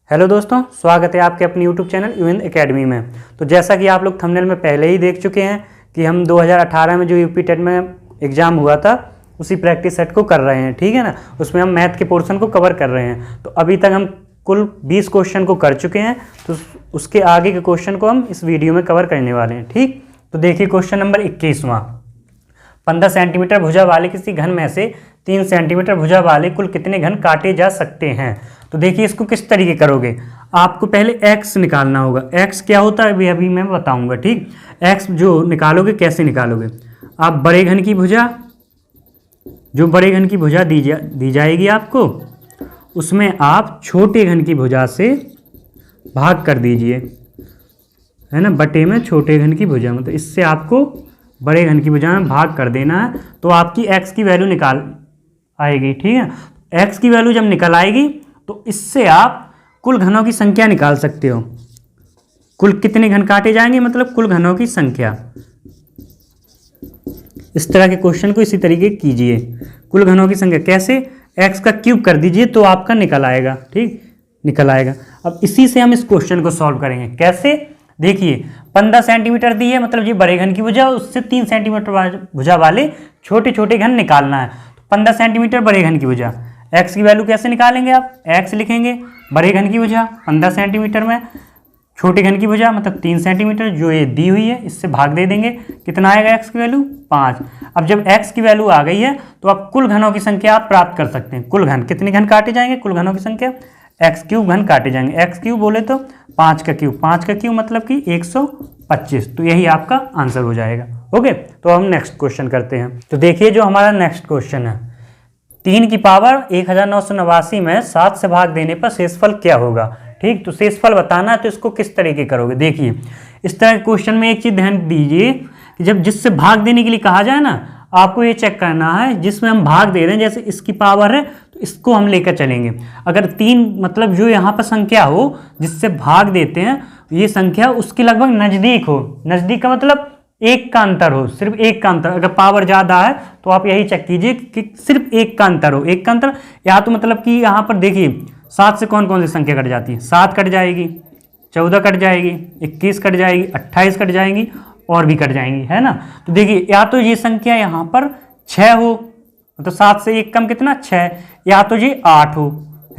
Hello दोस्तों, स्वागत है आपके अपने यूट्यूब चैनल यूएन एकेडमी में। तो जैसा कि आप लोग थंबनेल में पहले ही देख चुके हैं कि हम 2018 में जो यूपी टेट में एग्ज़ाम हुआ था उसी प्रैक्टिस सेट को कर रहे हैं, ठीक है ना। उसमें हम मैथ के पोर्शन को कवर कर रहे हैं। तो अभी तक हम कुल 20 क्वेश्चन को कर चुके हैं, तो उसके आगे के क्वेश्चन को हम इस वीडियो में कवर करने वाले हैं, ठीक। तो देखिए क्वेश्चन नंबर 21वां। 15 सेंटीमीटर भुजा वाले किसी घन में से 3 सेंटीमीटर भुजा वाले कुल कितने घन काटे जा सकते हैं। तो देखिए इसको किस तरीके करोगे। आपको पहले x निकालना होगा। x क्या होता है अभी मैं बताऊंगा, ठीक। x जो निकालोगे कैसे निकालोगे, आप बड़े घन की भुजा, जो बड़े घन की भुजा दी जाएगी आपको, उसमें आप छोटे घन की भुजा से भाग कर दीजिए, है ना। बटे में छोटे घन की भुजा, मतलब इससे आपको बड़े घन की भुजा में भाग कर देना है, तो आपकी x की वैल्यू निकाल आएगी, ठीक है। x की वैल्यू जब निकल आएगी तो इससे आप कुल घनों की संख्या निकाल सकते हो। कुल कितने घन काटे जाएंगे, मतलब कुल घनों की संख्या। इस तरह के क्वेश्चन को इसी तरीके कीजिए। कुल घनों की संख्या कैसे, x का क्यूब कर दीजिए तो आपका निकल आएगा, ठीक, निकल आएगा। अब इसी से हम इस क्वेश्चन को सॉल्व करेंगे। कैसे, देखिए 15 सेंटीमीटर दी है, मतलब ये बड़े घन की भुजा, उससे 3 सेंटीमीटर भुजा वाले छोटे छोटे घन निकालना है। तो 15 सेंटीमीटर बड़े घन की भुजा, x की वैल्यू कैसे निकालेंगे आप, x लिखेंगे बड़े घन की भुजा 15 सेंटीमीटर में, छोटे घन की भुजा मतलब 3 सेंटीमीटर जो ये दी हुई है, इससे भाग दे देंगे। कितना आएगा x की वैल्यू 5। अब जब x की वैल्यू आ गई है तो आप कुल घनों की संख्या आप प्राप्त कर सकते हैं। कुल घन कितने घन काटे जाएंगे, कुल घनों की संख्या x क्यूब घन काटे जाएंगे। x क्यूब बोले तो 5 का क्यूब, 5 का क्यूब मतलब कि 125। तो यही आपका आंसर हो जाएगा। ओके, तो हम नेक्स्ट क्वेश्चन करते हैं। तो देखिए जो हमारा नेक्स्ट क्वेश्चन है, 3 की पावर 1989 में 7 से भाग देने पर शेषफल क्या होगा, ठीक। तो शेषफल बताना है तो इसको किस तरीके करोगे। देखिए इस तरह के क्वेश्चन में एक चीज ध्यान दीजिए कि जब जिससे भाग देने के लिए कहा जाए ना, आपको ये चेक करना है जिसमें हम भाग दे रहे हैं, जैसे इसकी पावर है तो इसको हम लेकर चलेंगे। अगर 3 मतलब जो यहाँ पर संख्या हो जिससे भाग देते हैं, ये संख्या उसके लगभग नज़दीक हो, नज़दीक का मतलब एक का अंतर हो, सिर्फ एक का अंतर। अगर पावर ज़्यादा है तो आप यही चेक कीजिए कि सिर्फ एक का अंतर हो, एक का अंतर। या तो मतलब कि यहाँ पर देखिए 7 से कौन कौन सी संख्या कट जाती है, 7 कट जाएगी, 14 कट जाएगी, 21 कट जाएगी, 28 कट जाएंगी और भी कट जाएंगी, है ना। तो देखिए या तो ये संख्या यहाँ पर 6 हो, तो 7 से 1 कम कितना 6, या तो ये 8 हो,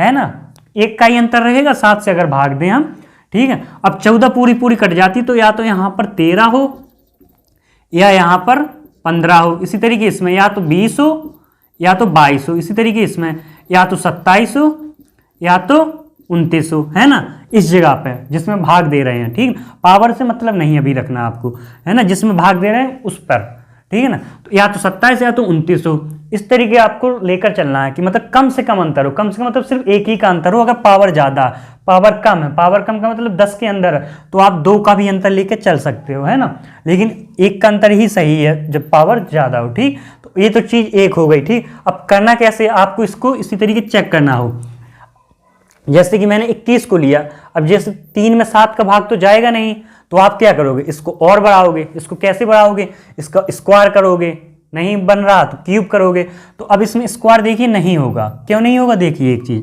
है ना। एक का ही अंतर रहेगा 7 से अगर भाग दें हम, ठीक है। अब 14 पूरी कट जाती तो या तो यहाँ पर 13 हो या यहाँ पर 15 हो। इसी तरीके इसमें या तो 20 हो या तो 22 हो। इसी तरीके इसमें या तो 27 हो या तो 29 हो, है ना। इस जगह पे जिसमें भाग दे रहे हैं, ठीक। पावर से मतलब नहीं अभी रखना आपको, है ना, जिसमें भाग दे रहे हैं उस पर, ठीक है ना। तो या तो 27 या तो 29 हो। इस तरीके आपको लेकर चलना है कि मतलब कम से कम अंतर हो, कम से कम मतलब सिर्फ एक ही का अंतर हो। अगर पावर ज़्यादा, पावर कम है, पावर कम का मतलब 10 के अंदर है, तो आप 2 का भी अंतर लेकर चल सकते हो, है ना। लेकिन 1 का अंतर ही सही है जब पावर ज़्यादा हो, ठीक। तो ये तो चीज़ एक हो गई, ठीक। अब करना कैसे, आपको इसको इसी तरीके चेक करना हो। जैसे कि मैंने 21 को लिया, अब जैसे 3 में 7 का भाग तो जाएगा नहीं, तो आप क्या करोगे, इसको और बढ़ाओगे। इसको कैसे बढ़ाओगे, इसका स्क्वायर करोगे, नहीं बन रहा तो क्यूब करोगे। तो अब इसमें स्क्वायर देखिए नहीं होगा, क्यों नहीं होगा, देखिए एक चीज़,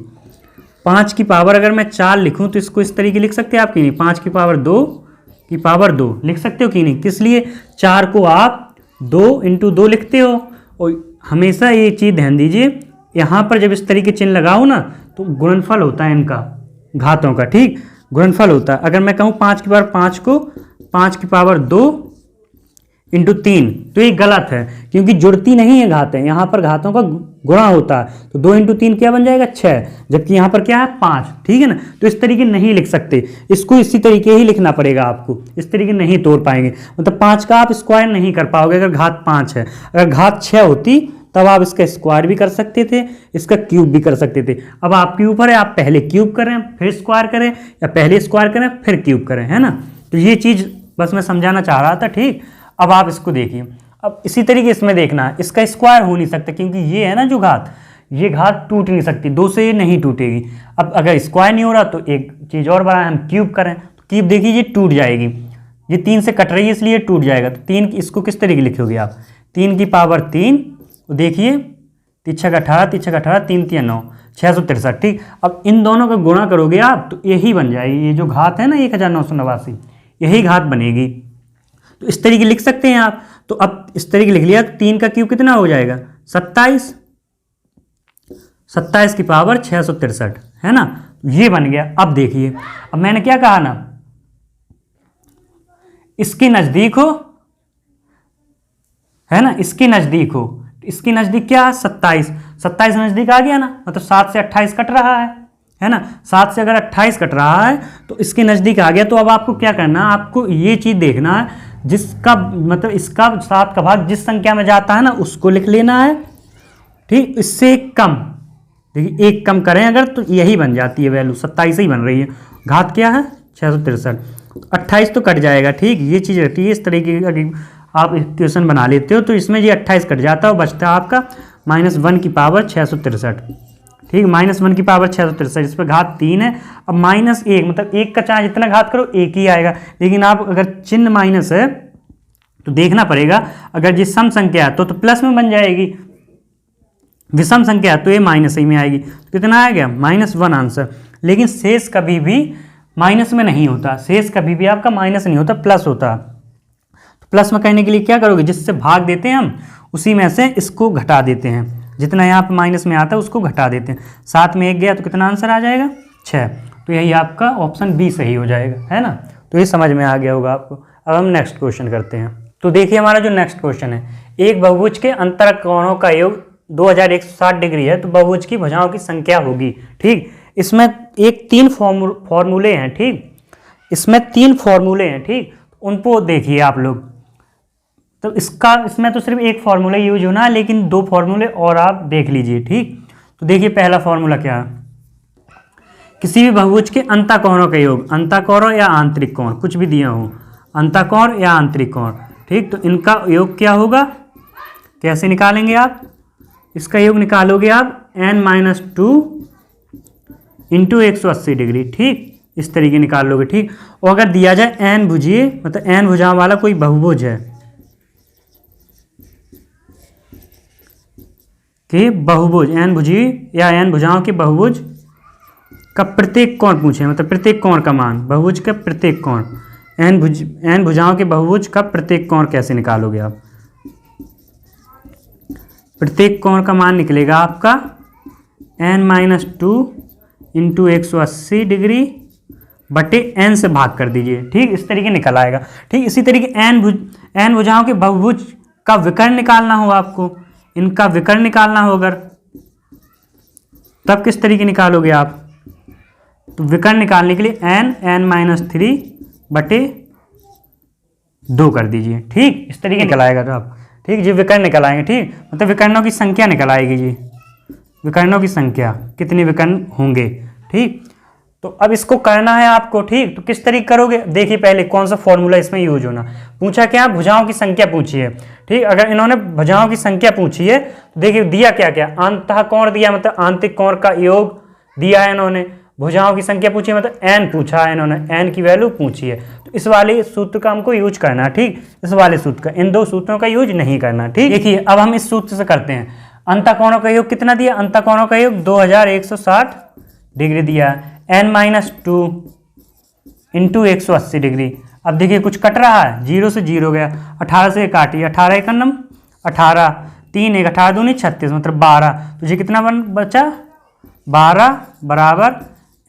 5 की पावर अगर मैं 4 लिखूं तो इसको इस तरीके लिख सकते हैं आप कि नहीं, 5 की पावर 2 की पावर 2 लिख सकते हो कि नहीं। किस लिए, 4 को आप 2 × 2 लिखते हो। और हमेशा ये चीज़ ध्यान दीजिए, यहाँ पर जब इस तरीके चिन्ह लगाओ ना तो गुणनफल होता है इनका, घातों का, ठीक, गुणनफल होता है। अगर मैं कहूँ 5 की पावर 5 को 5 की पावर 2 × 3 तो ये गलत है, क्योंकि जुड़ती नहीं है घातें, यहाँ पर घातों का गुणा होता है। तो 2 × 3 क्या बन जाएगा 6, जबकि यहाँ पर क्या है 5, ठीक है ना। तो इस तरीके नहीं लिख सकते, इसको इसी तरीके ही लिखना पड़ेगा आपको, इस तरीके नहीं तोड़ पाएंगे। मतलब 5 का आप स्क्वायर नहीं कर पाओगे अगर घात 5 है। अगर घात 6 होती तब आप इसका स्क्वायर भी कर सकते थे, इसका क्यूब भी कर सकते थे। अब आपके ऊपर है, आप पहले क्यूब करें फिर स्क्वायर करें, या पहले स्क्वायर करें फिर क्यूब करें, है ना। तो ये चीज़ बस मैं समझाना चाह रहा था, ठीक। अब आप इसको देखिए, अब इसी तरीके इसमें देखना है, इसका स्क्वायर हो नहीं सकता क्योंकि ये है ना जो घात, ये घात टूट नहीं सकती, 2 से ये नहीं टूटेगी। अब अगर स्क्वायर नहीं हो रहा तो एक चीज़ और बनाए, हम क्यूब करें तो क्यूब देखिए ये टूट जाएगी, ये 3 से कट रही है इसलिए टूट जाएगा। तो 3 इसको किस तरीके लिखोगे आप, 3 की पावर 3, देखिए 3 × 6 = 18, 3 × 6 = 18, 3 × 3 = 9, 663, ठीक। अब इन दोनों का गुणा करोगे आप तो यही बन जाएगी, ये जो घात है ना 1989, यही घात बनेगी। तो इस तरीके लिख सकते हैं आप। तो अब इस तरीके लिख लिया तो 3 का क्यूब कितना हो जाएगा 27, 27 की पावर 663, है ना, ये बन गया। अब देखिए, अब मैंने क्या कहा ना, इसके नजदीक हो, है ना, इसके नजदीक हो, इसके नजदीक क्या है 27, 27 नजदीक आ गया ना, मतलब 7 से 28 कट रहा है ना, 7 से अगर 28 कट रहा है तो इसके नजदीक आ गया। तो अब आपको क्या करना है, आपको ये चीज देखना है, जिसका मतलब इसका 7 का भाग जिस संख्या में जाता है ना उसको लिख लेना है, ठीक। इससे एक कम, देखिए एक कम करें अगर तो यही बन जाती है वैल्यू, 27 ही बन रही है। घात क्या है 663, 28 तो कट जाएगा, ठीक। ये चीज़ रहती है, इस तरीके की आप इक्वेशन बना लेते हो तो इसमें ये 28 कट जाता है और बचता है आपका -1 की पावर 663, ठीक। -1 की पावर 663, इस पर घात 3 है। अब -1 मतलब 1 का चाहे जितना घात करो 1 ही आएगा, लेकिन आप अगर चिन्ह माइनस है तो देखना पड़ेगा, अगर ये सम संख्या है तो प्लस में बन जाएगी, विषम संख्या है तो ये माइनस ही में आएगी। तो कितना आ गया -1 आंसर। लेकिन शेष कभी भी माइनस में नहीं होता, शेष कभी भी आपका माइनस नहीं होता, प्लस होता। तो प्लस में करने के लिए क्या करोगे, जिससे भाग देते हैं हम उसी में से इसको घटा देते हैं, जितना यहाँ पे माइनस में आता है उसको घटा देते हैं। 7 में 1 गया तो कितना आंसर आ जाएगा 6। तो यही आपका ऑप्शन बी सही हो जाएगा, है ना। तो ये समझ में आ गया होगा आपको। अब हम नेक्स्ट क्वेश्चन करते हैं। तो देखिए हमारा जो नेक्स्ट क्वेश्चन है, एक बहुभुज के अंतःकोणों का योग 2160 डिग्री है तो बहुभुज की भुजाओं की संख्या होगी, ठीक। इसमें एक 3 फॉर्मूले हैं, ठीक। इसमें 3 फॉर्मूले हैं, ठीक। उनको देखिए आप लोग। तो इसमें तो सिर्फ एक फॉर्मूला यूज होना है, लेकिन 2 फॉर्मूले और आप देख लीजिए, ठीक। तो देखिए पहला फॉर्मूला क्या है, किसी भी बहुभुज के अंतःकोणों का योग, अंतःकोण या आंतरिक कोण कुछ भी दिया हो, अंतःकोण या आंतरिक कोण, ठीक। तो इनका योग क्या होगा, कैसे निकालेंगे आप, इसका योग निकालोगे आप n-2 इंटू 180 डिग्री, ठीक। इस तरीके निकाल लोगे, ठीक। और अगर दिया जाए n भुजीय मतलब n भुजाओं वाला कोई बहुभुज है कि बहुभुज n भुजीय या n भुजाओं के बहुभुज का प्रत्येक कोण पूछे, मतलब प्रत्येक कोण का मान, बहुभुज का प्रत्येक कोण, n भुजाओं के बहुभुज का प्रत्येक कोण कैसे निकालोगे आप, प्रत्येक कोण का मान निकलेगा आपका n-2 इंटू 180 डिग्री बटे n से भाग कर दीजिए, ठीक। इस तरीके निकल आएगा, ठीक। इसी तरीके n भुजाओं के बहुभुज का विकर्ण निकालना हो आपको, इनका विकर्ण निकालना हो अगर, तब किस तरीके निकालोगे आप, तो विकर्ण निकालने के लिए n-3 बटे 2 कर दीजिए, ठीक। इस तरीके निकल आएगा तो आप, ठीक जी, विकर्ण निकल आएंगे, ठीक। मतलब विकर्णों की संख्या निकल आएगी जी, विकर्णों की संख्या कितने विकर्ण होंगे, ठीक। तो अब इसको करना है आपको, ठीक। तो किस तरीके करोगे, देखिए पहले कौन सा फॉर्मूला इसमें यूज होना, पूछा क्या, भुजाओं की संख्या पूछी है, ठीक। अगर इन्होंने भुजाओं की संख्या पूछी है तो देखिए दिया क्या क्या, अंतःकोण दिया मतलब आंतरिक कोण का योग दिया है इन्होंने, भुजाओं की संख्या पूछी है मतलब n पूछा है इन्होंने, n की वैल्यू पूछी है। तो इस वाले सूत्र का हमको यूज करना है, ठीक। इस वाले सूत्र का, इन 2 सूत्रों का यूज नहीं करना, ठीक। देखिए अब हम इस सूत्र से करते हैं, अंतःकोणों का योग कितना दिया, अंतःकोणों का योग 2160 डिग्री दिया है, n-2 इंटू 180 डिग्री। अब देखिए कुछ कट रहा है, 0 से 0 गया, 18 से काटिए, 18 1 18, 3 1 18 दूनी 36 मतलब 12, तो ये कितना बचा 12 बराबर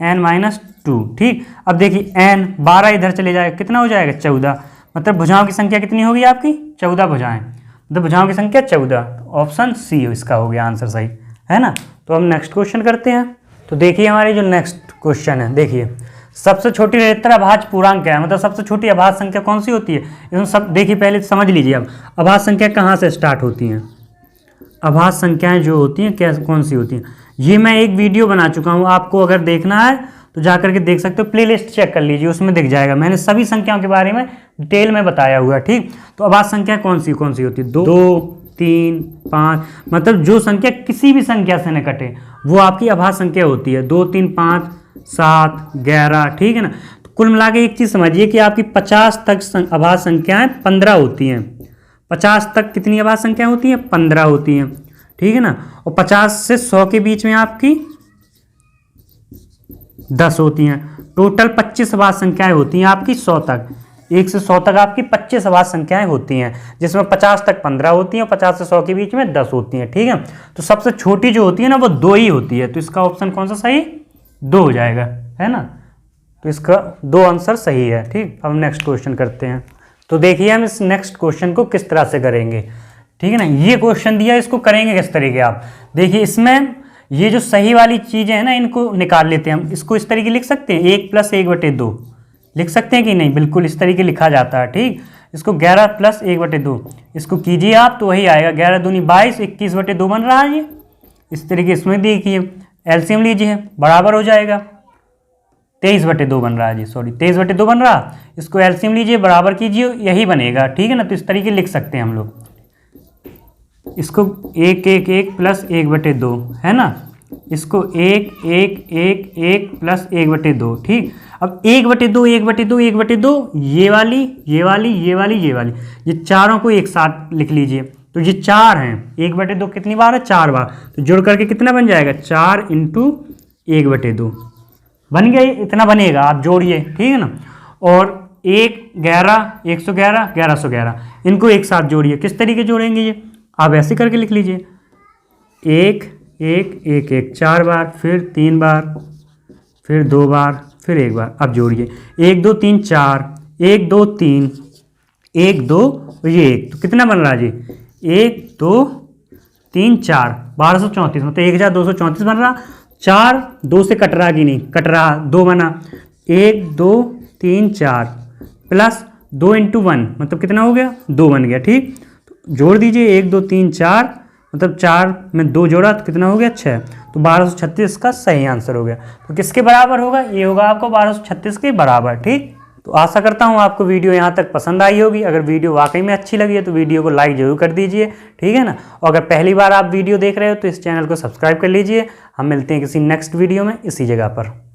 n-2, ठीक। अब देखिए n 12 इधर चले जाएगा, कितना हो जाएगा 14, मतलब भुजाओं की संख्या कितनी होगी आपकी 14 भुजाएं, मतलब भुजाओं की संख्या 14। ऑप्शन सी इसका हो गया आंसर सही, है ना। तो हम नेक्स्ट क्वेश्चन करते हैं। तो देखिए हमारी जो नेक्स्ट क्वेश्चन है, देखिए सबसे छोटी निरंतर अभाज्य पूर्णांक क्या है, मतलब सबसे छोटी अभाज्य संख्या कौन सी होती है, इसमें सब देखिए पहले समझ लीजिए। अब अभाज्य संख्या कहाँ से स्टार्ट होती हैं, अभाज्य संख्याएं जो होती हैं क्या कौन सी होती हैं, ये मैं एक वीडियो बना चुका हूँ, आपको अगर देखना है तो जाकर के देख सकते हो, प्लेलिस्ट चेक कर लीजिए, उसमें दिख जाएगा, मैंने सभी संख्याओं के बारे में डिटेल में बताया हुआ है, ठीक। तो अभाज्य संख्या कौन सी होती है, 2 3 5, मतलब जो संख्या किसी भी संख्या से न कटे वो आपकी अभाज्य संख्या होती है, 2 3 5 7 11, ठीक है ना। तो कुल मिला के एक चीज़ समझिए कि आपकी 50 तक अभाज्य संख्याएं 15 होती हैं, 50 तक कितनी अभाज्य संख्या होती है 15 होती हैं, ठीक है ना। और 50 से 100 के बीच में आपकी 10 होती हैं। टोटल 25 अभाज्य संख्याएं होती हैं आपकी 100 तक, 1 से 100 तक आपकी 25 अभाज्य संख्याएं होती हैं, जिसमें 50 तक 15 होती हैं और 50 से 100 के बीच में 10 होती हैं। ठीक है, तो सबसे छोटी जो होती है ना वो 2 ही होती है, तो इसका ऑप्शन कौन सा सही, 2 हो जाएगा, है ना। तो इसका 2 आंसर सही है। ठीक, अब नेक्स्ट क्वेश्चन करते हैं। तो देखिए हम इस नेक्स्ट क्वेश्चन को किस तरह से करेंगे। ठीक है ना, ये क्वेश्चन दिया, इसको करेंगे किस तरीके आप देखिए। इसमें ये जो सही वाली चीज़ें हैं ना इनको निकाल लेते हैं हम। इसको इस तरीके लिख सकते हैं 1 + 1/2 लिख सकते हैं कि नहीं, बिल्कुल इस तरीके लिखा जाता है। ठीक, इसको 11 + 1/2 इसको कीजिए आप तो वही आएगा, 11 दूनी 22, 21/2 बन रहा है ये। इस तरीके इसमें देखिए एलसीएम लीजिए, बराबर हो जाएगा 23/2 बन रहा है जी, सॉरी 23/2 बन रहा। इसको एलसीएम लीजिए, बराबर कीजिए, यही बनेगा। ठीक है ना, तो इस तरीके लिख सकते हैं हम लोग इसको 1 1 1 + 1/2 है ना, इसको 1 1 1 1 + 1/2। ठीक, अब 1/2 1/2 1/2 ये वाली ये वाली ये वाली ये वाली, ये चारों को एक साथ लिख लीजिए। तो ये 4 हैं, 1/2 कितनी बार है, 4 बार, तो जोड़ करके कितना बन जाएगा, 4 × 1/2 बन गया, इतना बनेगा, आप जोड़िए। ठीक है ना, और 1 11 111 1111 इनको एक साथ जोड़िए। किस तरीके जोड़ेंगे ये, आप ऐसे करके लिख लीजिए 1 1 1 1 4 बार, फिर 3 बार, फिर 2 बार, फिर 1 बार। अब जोड़िए 1 2 3 4 1 2 3 1 2 ये 1, तो कितना बन रहा है जी 1 2 3 4 1234, मतलब 1234 बन रहा। 4 2 से कट रहा कि नहीं, कट रहा, 2 बना, 1 2 3 4 प्लस 2 × 1 मतलब कितना हो गया, 2 बन गया। ठीक, जोड़ दीजिए 1 2 3 4 मतलब 4 में 2 जोड़ा तो कितना हो गया, 6, तो 1236 का सही आंसर हो गया। तो किसके बराबर होगा, ये होगा आपको 1236 के बराबर। ठीक, तो आशा करता हूँ आपको वीडियो यहाँ तक पसंद आई होगी। अगर वीडियो वाकई में अच्छी लगी है तो वीडियो को लाइक जरूर कर दीजिए। ठीक है ना, और अगर पहली बार आप वीडियो देख रहे हो तो इस चैनल को सब्सक्राइब कर लीजिए। हम मिलते हैं किसी नेक्स्ट वीडियो में इसी जगह पर।